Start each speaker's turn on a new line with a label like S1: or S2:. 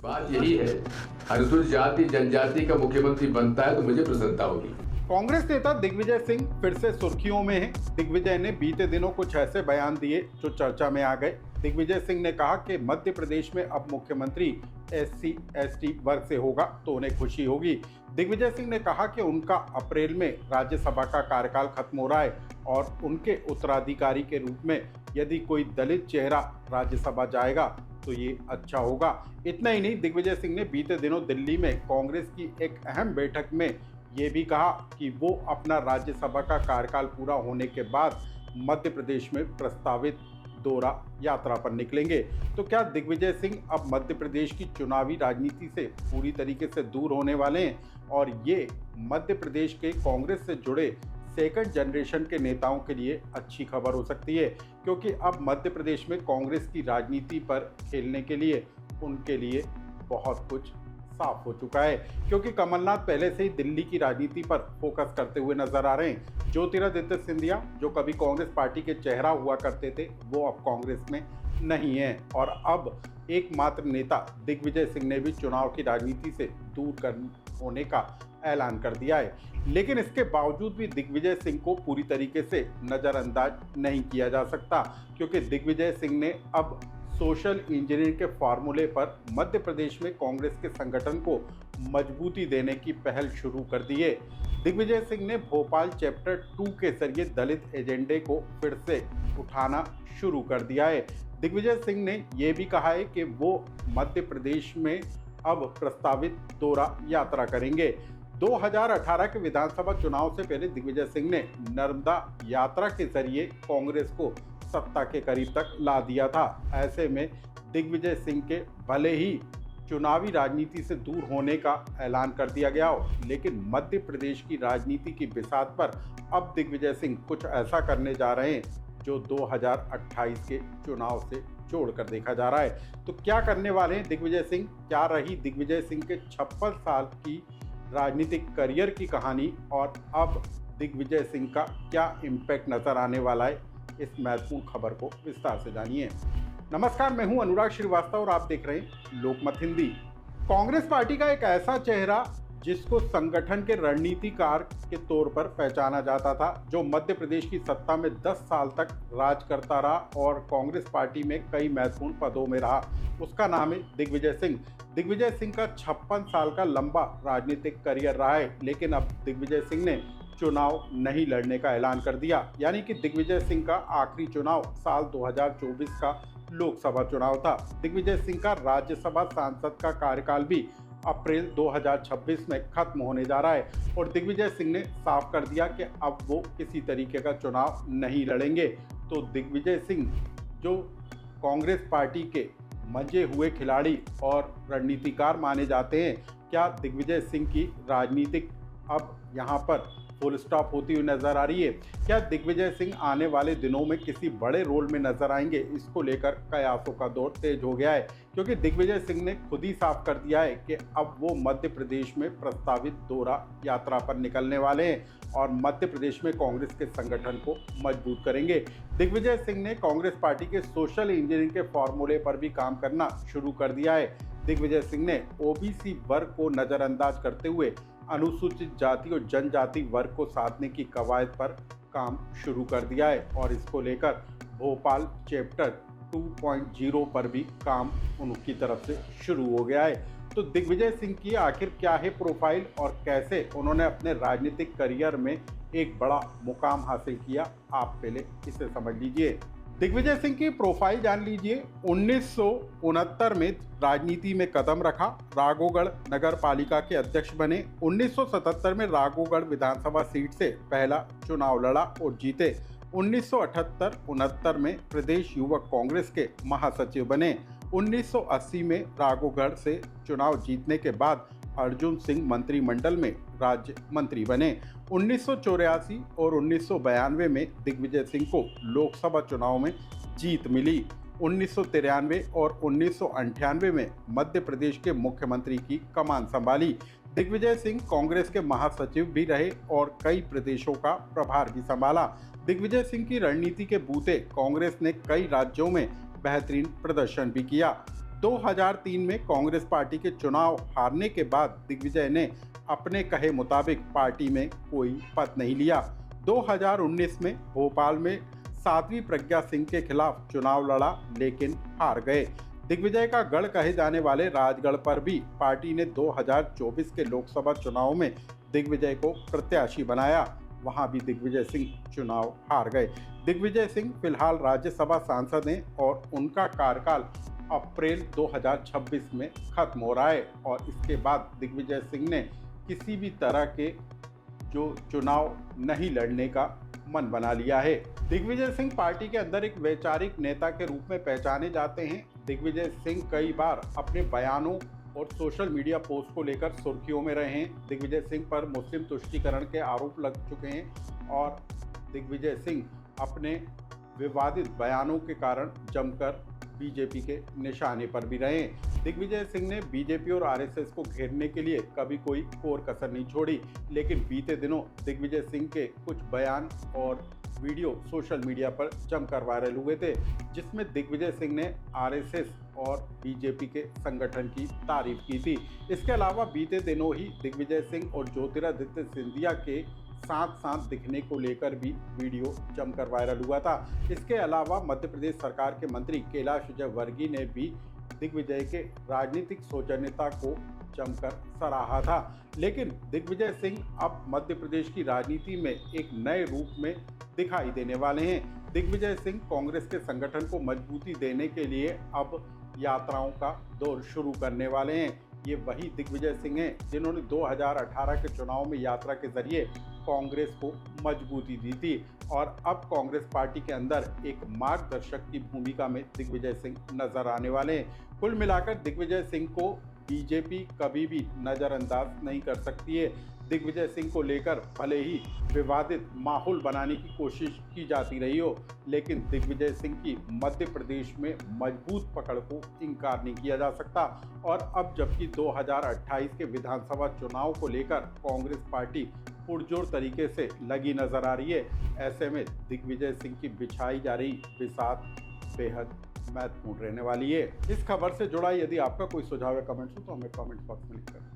S1: बात यही है, अनुसूचित जाति जनजाति का मुख्यमंत्री बनता है तो मुझे प्रसन्नता होगी।
S2: कांग्रेस नेता दिग्विजय सिंह फिर से सुर्खियों में हैं। दिग्विजय ने बीते दिनों कुछ ऐसे बयान दिए जो चर्चा में आ गए। दिग्विजय सिंह ने कहा कि मध्य प्रदेश में अब मुख्यमंत्री SC/ST वर्ग से होगा तो उन्हें खुशी होगी। दिग्विजय सिंह ने कहा कि उनका अप्रैल में राज्यसभा का कार्यकाल खत्म हो रहा है और उनके उत्तराधिकारी के रूप में यदि कोई दलित चेहरा राज्यसभा जाएगा तो ये अच्छा होगा। इतना ही नहीं, दिग्विजय सिंह ने बीते दिनों दिल्ली में कांग्रेस की एक अहम बैठक में ये भी कहा कि वो अपना राज्यसभा का कार्यकाल पूरा होने के बाद मध्य प्रदेश में प्रस्तावित दौरा यात्रा पर निकलेंगे। तो क्या दिग्विजय सिंह अब मध्य प्रदेश की चुनावी राजनीति से पूरी तरीके से दूर होने वाले हैं और ये मध्य प्रदेश के कांग्रेस से जुड़े सेकंड जनरेशन के नेताओं के लिए अच्छी खबर हो सकती है, क्योंकि अब मध्य प्रदेश में कांग्रेस की राजनीति पर खेलने के लिए उनके लिए बहुत कुछ साफ हो चुका है। क्योंकि कमलनाथ पहले से ही दिल्ली की राजनीति पर फोकस करते हुए नजर आ रहे हैं। ज्योतिरादित्य सिंधिया जो कभी कांग्रेस पार्टी के चेहरा हुआ करते थे वो अब कांग्रेस में नहीं है और अब एकमात्र नेता दिग्विजय सिंह ने भी चुनाव की राजनीति से दूर होने का ऐलान कर दिया है। लेकिन इसके बावजूद भी दिग्विजय सिंह को पूरी तरीके से नज़रअंदाज नहीं किया जा सकता, क्योंकि दिग्विजय सिंह ने अब सोशल इंजीनियरिंग के फार्मूले पर मध्य प्रदेश में कांग्रेस के संगठन को मजबूती देने की पहल शुरू कर दी है। दिग्विजय सिंह ने भोपाल चैप्टर 2 के जरिए दलित एजेंडे को फिर से उठाना शुरू कर दिया है। दिग्विजय सिंह ने यह भी कहा है कि वो मध्य प्रदेश में अब प्रस्तावित दौरा यात्रा करेंगे। 2018 के विधानसभा चुनाव से पहले दिग्विजय सिंह ने नर्मदा यात्रा के जरिए कांग्रेस को सत्ता के करीब तक ला दिया था। ऐसे में दिग्विजय सिंह के भले ही चुनावी राजनीति से दूर होने का ऐलान कर दिया गया हो, लेकिन मध्य प्रदेश की राजनीति की बिसात पर अब दिग्विजय सिंह कुछ ऐसा करने जा रहे हैं जो 2028 के चुनाव से जोड़कर देखा जा रहा है। तो क्या करने वाले हैं दिग्विजय सिंह? क्या रही दिग्विजय सिंह के 56 साल की राजनीतिक करियर की कहानी और अब दिग्विजय सिंह का क्या इम्पैक्ट नजर आने वाला है? इस महत्वपूर्ण खबर को विस्तार से जानिए। नमस्कार, मैं हूं अनुराग श्रीवास्तव और आप देख रहे हैं लोकमत हिंदी। कांग्रेस पार्टी का एक ऐसा चेहरा जिसको संगठन के रणनीतिकार के तौर पर पहचाना जाता था, जो मध्य प्रदेश की सत्ता में 10 साल तक राज करता रहा और कांग्रेस पार्टी में कई महत्वपूर्ण पदों में रहा, उसका नाम है दिग्विजय सिंह। दिग्विजय सिंह का 56 साल का लंबा राजनीतिक करियर रहा है, लेकिन अब दिग्विजय सिंह ने चुनाव नहीं लड़ने का ऐलान कर दिया। यानी कि दिग्विजय सिंह का आखिरी चुनाव साल 2024 का लोकसभा चुनाव था। दिग्विजय सिंह का राज्यसभा सांसद का कार्यकाल भी अप्रैल 2026 में खत्म होने जा रहा है और दिग्विजय सिंह ने साफ कर दिया कि अब वो किसी तरीके का चुनाव नहीं लड़ेंगे। तो दिग्विजय सिंह जो कांग्रेस पार्टी के मंजे हुए खिलाड़ी और रणनीतिकार माने जाते हैं, क्या दिग्विजय सिंह की राजनीतिक अब यहाँ पर फुल स्टॉप होती हुई नजर आ रही है? क्या दिग्विजय सिंह आने वाले दिनों में किसी बड़े रोल में नजर आएंगे? इसको लेकर कयासों का दौर तेज हो गया है, क्योंकि दिग्विजय सिंह ने खुद ही साफ कर दिया है कि अब वो मध्य प्रदेश में प्रस्तावित दौरा यात्रा पर निकलने वाले हैं और मध्य प्रदेश में कांग्रेस के संगठन को मजबूत करेंगे। दिग्विजय सिंह ने कांग्रेस पार्टी के सोशल इंजीनियरिंग के फॉर्मूले पर भी काम करना शुरू कर दिया है। दिग्विजय सिंह ने OBC वर्ग को नजरअंदाज करते हुए अनुसूचित जाति और जनजाति वर्ग को साधने की कवायद पर काम शुरू कर दिया है और इसको लेकर भोपाल चैप्टर 2.0 पर भी काम उनकी तरफ से शुरू हो गया है। तो दिग्विजय सिंह की आखिर क्या है प्रोफाइल और कैसे उन्होंने अपने राजनीतिक करियर में एक बड़ा मुकाम हासिल किया, आप पहले इसे समझ लीजिए। दिग्विजय सिंह की प्रोफाइल जान लीजिए। 1969 में राजनीति में कदम रखा, राघोगढ़ नगर पालिका के अध्यक्ष बने। 1977 में राघोगढ़ विधानसभा सीट से पहला चुनाव लड़ा और जीते। 1978-69 में प्रदेश युवक कांग्रेस के महासचिव बने। 1980 में राघोगढ़ से चुनाव जीतने के बाद अर्जुन सिंह मंत्रिमंडल में राज्य मंत्री बने। 1984 और 1992 में दिग्विजय सिंह को लोकसभा चुनाव में जीत मिली। 1993 और 1998 में मध्य प्रदेश के मुख्यमंत्री की कमान संभाली। दिग्विजय सिंह कांग्रेस के महासचिव भी रहे और कई प्रदेशों का प्रभार भी संभाला। दिग्विजय सिंह की रणनीति के बूते कांग्रेस ने कई राज्यों में बेहतरीन प्रदर्शन भी किया। 2003 में कांग्रेस पार्टी के चुनाव हारने के बाद दिग्विजय ने अपने कहे मुताबिक पार्टी में कोई पद नहीं लिया। 2019 में भोपाल में साध्वी प्रज्ञा सिंह के खिलाफ चुनाव लड़ा लेकिन हार गए। दिग्विजय का गढ़ कहे जाने वाले राजगढ़ पर भी पार्टी ने 2024 के लोकसभा चुनाव में दिग्विजय को प्रत्याशी बनाया। वहां भी दिग्विजय सिंह चुनाव हार गए। दिग्विजय सिंह फिलहाल राज्यसभा सांसद हैं और उनका कार्यकाल अप्रैल 2026 में खत्म हो रहा है और इसके बाद दिग्विजय सिंह ने किसी भी तरह के जो चुनाव नहीं लड़ने का मन बना लिया है। दिग्विजय सिंह पार्टी के अंदर एक वैचारिक नेता के रूप में पहचाने जाते हैं। दिग्विजय सिंह कई बार अपने बयानों और सोशल मीडिया पोस्ट को लेकर सुर्खियों में रहे हैं। दिग्विजय सिंह पर मुस्लिम तुष्टीकरण के आरोप लग चुके हैं और दिग्विजय सिंह अपने विवादित बयानों के कारण जमकर बीजेपी के निशाने पर भी रहे। दिग्विजय सिंह ने बीजेपी और आरएसएस को घेरने के लिए कभी कोई कोर कसर नहीं छोड़ी, लेकिन बीते दिनों दिग्विजय सिंह के कुछ बयान और वीडियो सोशल मीडिया पर जमकर वायरल हुए थे, जिसमें दिग्विजय सिंह ने आरएसएस और बीजेपी के संगठन की तारीफ की थी। इसके अलावा बीते दिनों ही दिग्विजय सिंह और ज्योतिरादित्य सिंधिया के साथ साथ दिखने को लेकर भी वीडियो जमकर वायरल हुआ था। इसके अलावा मध्य प्रदेश सरकार के मंत्री कैलाश विजयवर्गीय ने भी दिग्विजय के राजनीतिक सौजन्यता को जमकर सराहा था। लेकिन दिग्विजय सिंह अब मध्य प्रदेश की राजनीति में एक नए रूप में दिखाई देने वाले हैं। दिग्विजय सिंह कांग्रेस के संगठन को मजबूती देने के लिए अब यात्राओं का दौर शुरू करने वाले हैं। ये वही दिग्विजय सिंह हैं जिन्होंने 2018 के चुनाव में यात्रा के जरिए कांग्रेस को मजबूती दी थी और अब कांग्रेस पार्टी के अंदर एक मार्गदर्शक की भूमिका में दिग्विजय सिंह नजर आने वाले हैं। कुल मिलाकर दिग्विजय सिंह को बीजेपी कभी भी नज़रअंदाज नहीं कर सकती है। दिग्विजय सिंह को लेकर भले ही विवादित माहौल बनाने की कोशिश की जाती रही हो, लेकिन दिग्विजय सिंह की मध्य प्रदेश में मजबूत पकड़ को इनकार नहीं किया जा सकता। और अब जबकि 2028 के विधानसभा चुनाव को लेकर कांग्रेस पार्टी पुरजोर तरीके से लगी नजर आ रही है, ऐसे में दिग्विजय सिंह की बिछाई जा रही बिसात बेहद महत्वपूर्ण रहने वाली है। इस खबर से जुड़ा यदि आपका कोई सुझाव या कमेंट्स हो तो हमें कमेंट बॉक्स में लिख कर